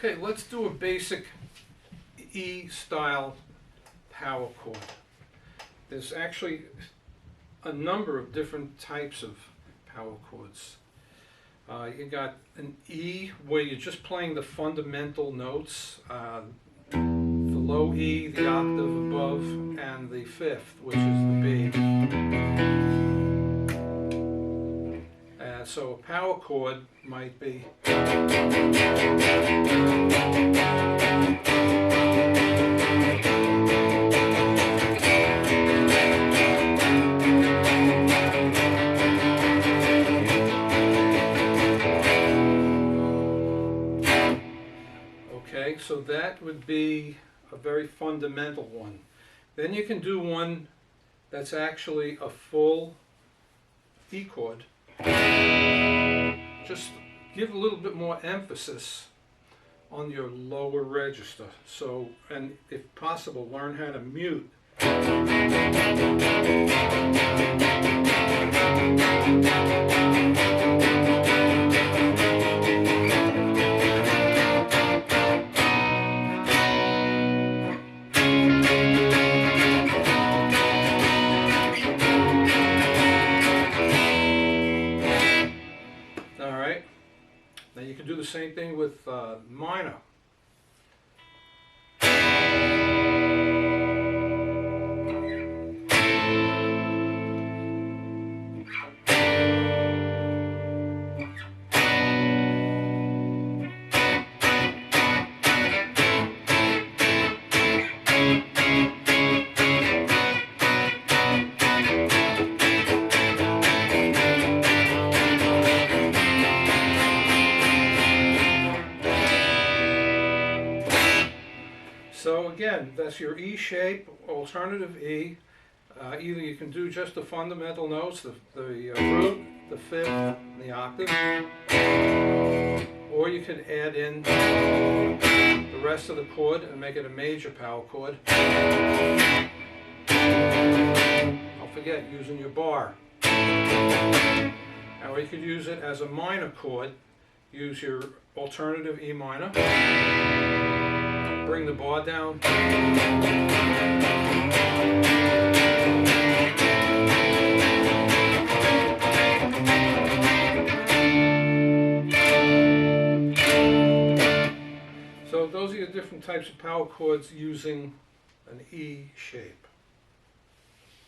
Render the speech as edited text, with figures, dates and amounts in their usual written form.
Okay, let's do a basic E style power chord. There's actually a number of different types of power chords. You got an E where you're just playing the fundamental notes, the low E, the octave above, and the fifth, which is the B. So a power chord might be okay, so that would be a very fundamental one. Then you can do one that's actually a full E chord. Just give a little bit more emphasis on your lower register. So, and if possible, learn how to mute. Now you can do the same thing with minor. So again, that's your E shape, alternative E. Either you can do just the fundamental notes, the root, the fifth, and the octave, or you can add in the rest of the chord and make it a major power chord. Don't forget using your bar. Or you could use it as a minor chord. Use your alternative E minor. Bring the bar down. So those are your different types of power chords using an E shape.